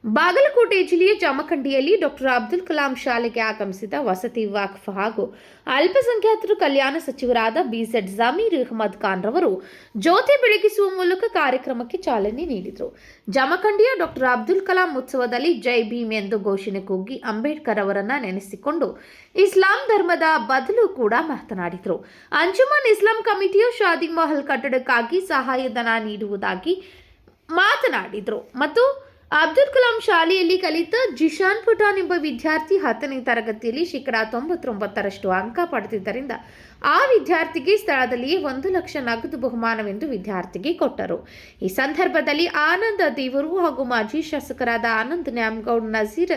ಬಾಗಲಕೋಟೆ ಜಿಲ್ಲೆಯ ಜಮಖಂಡಿಯಲ್ಲಿ ಡಾಕ್ಟರ್ ಅಬ್ದುಲ್ ಕಲಾಂ ಶಾಲೆಗೆ ಆಗಮಿಸಿದ ವಸತಿ ವಕ್ಫ್ ಹಾಗೂ ಅಲ್ಪಸಂಖ್ಯಾತರ ಕಲ್ಯಾಣ ಸಚಿವರಾದ ಬಿಜೆಡ್ ಜಮೀರ್ ಅಹಮದ್ ಖಾನ್ ರವರು ಜ್ಯೋತಿ ಬೆಳಗಿಸುವ ಮೂಲಕ ಕಾರ್ಯಕ್ರಮಕ್ಕೆ ಚಾಲನೆ ನೀಡಿದರು. ಜಮಖಂಡಿಯ ಡಾಕ್ಟರ್ ಅಬ್ದುಲ್ ಕಲಾಂ ಉತ್ಸವದಲ್ಲಿ ಜೈ ಭೀಮ್ ಎಂದು ಘೋಷಣೆ ಕೂಗಿ ಅಂಬೇಡ್ಕರ್ ಅವರನ್ನ ನೆನೆಸಿಕೊಂಡು ಇಸ್ಲಾಂ ಧರ್ಮದ ಬದಲು ಕೂಡ ಮಾತನಾಡಿದರು. ಅಂಜುಮನ್ ಇಸ್ಲಾಂ ಕಮಿಟಿಯು ಶಾದಿ ಮಹಲ್ ಕಟ್ಟಡಕ್ಕಾಗಿ ಸಹಾಯಧನ ನೀಡುವುದಾಗಿ ಮಾತನಾಡಿದರು ಮತ್ತು ಅಬ್ದುಲ್ ಕಲಾಂ ಶಾಲೆಯಲ್ಲಿ ಕಲಿತ ಜಿಶಾನ್ ಪಠಾನ್ ಎಂಬ ವಿದ್ಯಾರ್ಥಿ 10ನೇ ತರಗತಿಯಲ್ಲಿ 99% ಅಂಕ ಪಡೆದಿದ್ದರಿಂದ ಆ ವಿದ್ಯಾರ್ಥಿಗೆ ಸ್ಥಳದಲ್ಲಿಯೇ 1 ಲಕ್ಷ ನಗದು ಬಹುಮಾನವೆಂದು ವಿದ್ಯಾರ್ಥಿಗೆ ಕೊಟ್ಟರು. ಈ ಸಂದರ್ಭದಲ್ಲಿ ಆನಂದ್ ದೇವರು ಹಾಗೂ ಮಾಜಿ ಶಾಸಕರಾದ ಆನಂದ್ ನ್ಯಾಮಗೌಡ್, ನಜೀರ್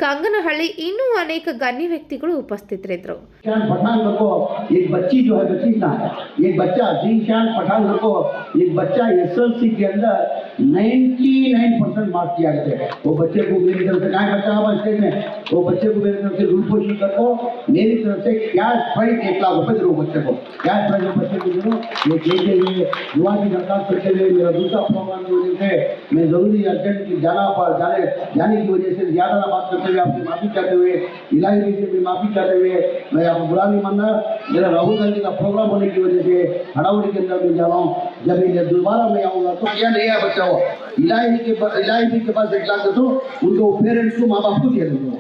ಕಂಗನಹಳ್ಳಿ ಇನ್ನೂ ಅನೇಕ ಗಣ್ಯ ವ್ಯಕ್ತಿಗಳು ಉಪಸ್ಥಿತರಿದ್ದರು. एक बच्ची जो है बच्ची एक बच्चा जीशान पठान को एक बच्चा एसएलसी के अंदर 99% मार्क्स किया गया है. वो बच्चे को मेरी तरफ से कहा बच्चा आप स्टेज में वो बच्चे को मेरी तरफ से रूपो शिकर को मेरी तरफ से कैश प्राइज 1 लाख रुपए जरूर बच्चे को कैश प्राइज बच्चे को जरूर ये के लिए दुआ की दरखास्त करते हुए मेरा दूसरा प्रोग्राम की वजह से मैं जरूरी अर्जेंट की जाने की वजह से ज्यादा बात करते हुए आपसे माफी करते हुए इलाही से भी माफी करते हुए मैं आपको बुरा नहीं मानना. मेरा राहुल गांधी का प्रोग्राम होने की वजह से हड़ावड़ी के अंदर मैं जा रहा हूँ. जब मैं दोबारा मैं आऊँगा तो क्या नहीं है बच्चा हो इलाही के पास 1 लाख दो उनको पेरेंट्स को माँ बाप को दिया देंगे.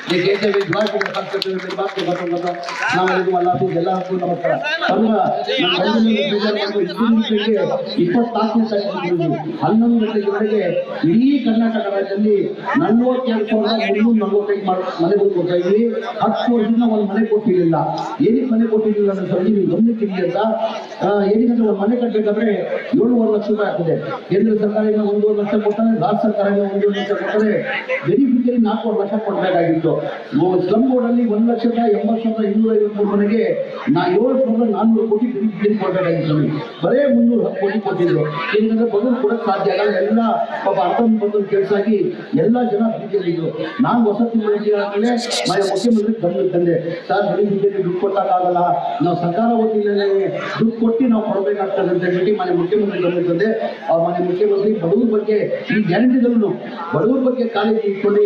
ये कहते हुए दुआ की दरखास्त करते हुए मेरी बात को खत्म करता हूँ. अस्सलाम वालेकुम अल्लाह को अल्लाह को नमस्कार. ಗಂಟೆವರೆಗೆ ಇಡೀ ಕರ್ನಾಟಕ ರಾಜ್ಯದಲ್ಲಿ 42,345 ಮನೆಗಳು ಕೊಡ್ತಾ ಇದ್ವಿ. 10 ವರ್ಷದಿಂದ ಒಂದು ಮನೆ ಕೊಟ್ಟಿರಲಿಲ್ಲ. ಏನಕ್ಕೆ ಮನೆ ಕೊಟ್ಟಿರಲಿಲ್ಲ ಅನ್ನೋ ಸರಿ ನೀವು ಗಮನಿಸಿರಿ ಅಂತ. ಏನಕ್ಕೆ ಒಂದು ಮನೆ ಕಟ್ಟಬೇಕಾದ್ರೆ 7.5 ಲಕ್ಷ ರೂಪಾಯಿ ಆಗ್ತದೆ. ಕೇಂದ್ರ ಸರ್ಕಾರದಿಂದ 1.5 ಲಕ್ಷ ಕೊಡ್ತಾರೆ, ರಾಜ್ಯ ಸರ್ಕಾರದಿಂದ 1.5 ಲಕ್ಷ ಕೊಟ್ಟರೆ ಬೆನಿಫಿಷರಿ 4 ಲಕ್ಷ ಕೊಡಬೇಕಾಗಿತ್ತು. ಸ್ಲಮ್ ಬೋರ್ಡ್ ಅಲ್ಲಿ 1,80,253 ಮನೆಗೆ 7,400 ಕೋಟಿ ಬೆನಿಫಿಷರಿ ಕೊಡಬೇಕಾಗಿತ್ತು. ಬರೇ 310 ಕೋಟಿ ಕೊಟ್ಟಿದ್ರು. ಏನಂದ್ರೆ ಬದುಕು ಕೊಡಕ್ಕೆ ಸಾಧ್ಯ ಆಗಲ್ಲ. ಎಲ್ಲ ಪಾಪ ಅರ್ಥವನ್ನು ಕೆಲಸಾಗಿ ಎಲ್ಲ ಜನ ಪ್ರೀತಿಯಲ್ಲಿದ್ರು. ನಾನು ವಸತಿ ಮಂತ್ರಿಗಳಾಗಲೇ ಮುಖ್ಯಮಂತ್ರಿ ಗಮನಕ್ಕೆ ತಂದೆ, ಸರ್ ಬೆನಿಫಿಷರಿ ದುಡ್ಡು ಕೊಟ್ಟಾಗಲ್ಲ, ನಾವು ಸರ್ಕಾರ ವತಿಯಲ್ಲಿ ದುಡ್ಡು ಕೊಟ್ಟು ನಾವು ಕೊಡಬೇಕಾಗ್ತದೆ ಅಂತ ಹೇಳಿ ಮನೆ ಮುಖ್ಯಮಂತ್ರಿ ಗಮನಕ್ಕೆ ತಂದೆ. ಅವ್ರ ಮನೆ ಮುಖ್ಯಮಂತ್ರಿ ಬಡವ್ರ ಬಗ್ಗೆ ಈ ಗ್ಯಾರಂಟಿಗಳನ್ನು ಬಡವ್ರ ಬಗ್ಗೆ ಕಾಲೇಜ್ ಇಟ್ಕೊಂಡು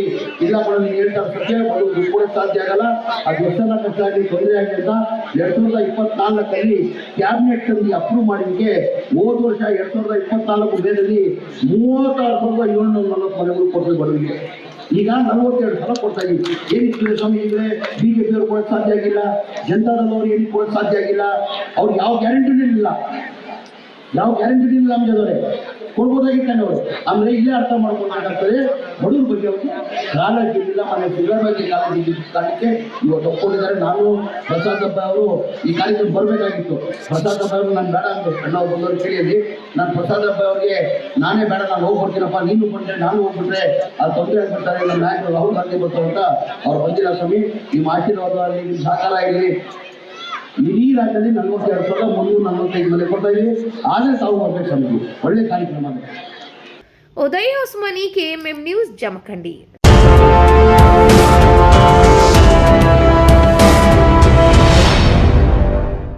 ಇಲ್ಲ ನೀವು ಹೇಳ್ತಾರೆ ಸತ್ಯ ಬಡವ್ರು ದುಡ್ಡು ಕೊಡಕ್ಕೆ ಸಾಧ್ಯ ಆಗಲ್ಲ, ಅದು ಎಷ್ಟೆಲ್ಲ ಕಷ್ಟ ಆಗಿ ತೊಂದರೆ ಆಗಿದೆ ಅಂತ 2024 ಕ್ಯಾಬಿನೆಟ್ ತಂದು ಅಪ್ರೂವ್ ಮಾಡಿದಕ್ಕೆ ಹೋದ ವರ್ಷ 2024 ಮೇದಲ್ಲಿ 36,740 ಮನೆಗಳು ಕೊಟ್ಟರು ಬಡವರಿಗೆ. ಈಗ 42 ಸಲ ಕೊಡ್ತಾ ಇದ್ದೀವಿ. ಏನಕ್ಕೆ ಸ್ವಾಮಿ ಇದ್ರೆ ಬಿಜೆಪಿ ಅವ್ರು ಕೊಡಕ್ಕೆ ಸಾಧ್ಯ ಆಗಿಲ್ಲ, ಜನತಾದಳವರು ಏನಕ್ಕೆ ಕೊಡಕ್ಕೆ ಸಾಧ್ಯ ಆಗಿಲ್ಲ? ಅವ್ರು ಯಾವ ಗ್ಯಾರಂಟಿನೂ ಇಲ್ಲ, ನಮ್ಗೆ ಕೊಡ್ಬೋದಾಗಿತ್ತು ಅವರು. ಆಮೇಲೆ ಇಲ್ಲೇ ಅರ್ಥ ಮಾಡ್ಕೊಂಡಾಗ್ತದೆ ಬಡವ್ರ ಬಗ್ಗೆ ಅವ್ರಿಗೆ ಕಾಳಜಿ ಇಲ್ಲ. ಮನೆ ಸಿದ್ದರಾಮಯ್ಯ ಕಾಳಜಿ ಕಾರಣಕ್ಕೆ ಇವತ್ತು ಒಪ್ಕೊಂಡಿದ್ದಾರೆ. ನಾನು ಪ್ರಸಾದ್ ಹಬ್ಬ ಅವರು ಈ ಕಾರ್ಯಕ್ರಮ ಬರಬೇಕಾಗಿತ್ತು. ಪ್ರಸಾದ್ ಹಬ್ಬ ಅವರು ನಾನು ಬೇಡ ಅಂತ ಅಣ್ಣ ಅವ್ರು ಬಂದವರು ಕೇಳಿದ್ರಿ. ನಾನು ಪ್ರಸಾದ್ ಹಬ್ಬ ಅವ್ರಿಗೆ ನಾನೇ ಬೇಡ, ನಾನು ಹೋಗ್ಬಿಡ್ತೀನಪ್ಪ, ನೀನು ಬಂದರೆ ನಾನು ಹೋಗ್ಬಿಟ್ರೆ ಅದು ತೊಂದರೆ ಆಗ್ಬಿಡ್ತಾರೆ, ನಮ್ಮ ನಾಯಕರು ರಾಹುಲ್ ಗಾಂಧಿ ಬರ್ತಾರೆ ಅಂತ ಅವ್ರು ಬಂದಿಲ್ಲ. ಸ್ವಾಮಿ ನಿಮ್ಮ ಆಶೀರ್ವಾದ ಆಗಲಿ, ನಿಮ್ಮ ಸಹಕಾರ ಆಗಲಿ. ಇಡೀ ರಾಜ್ಯದಲ್ಲಿ 42,345 ಮನೆ ಕೊಡ್ತಾ ಇದ್ದೀವಿ. ಆದರೆ ತಾವು ಬರ್ಬೇಕು ಸ್ವಾಮಿ, ಒಳ್ಳೆ ಕಾರ್ಯಕ್ರಮ. ಉದಯ ಉಸ್ಮಾನಿ, KMM ನ್ಯೂಸ್, ಜಮಖಂಡಿ.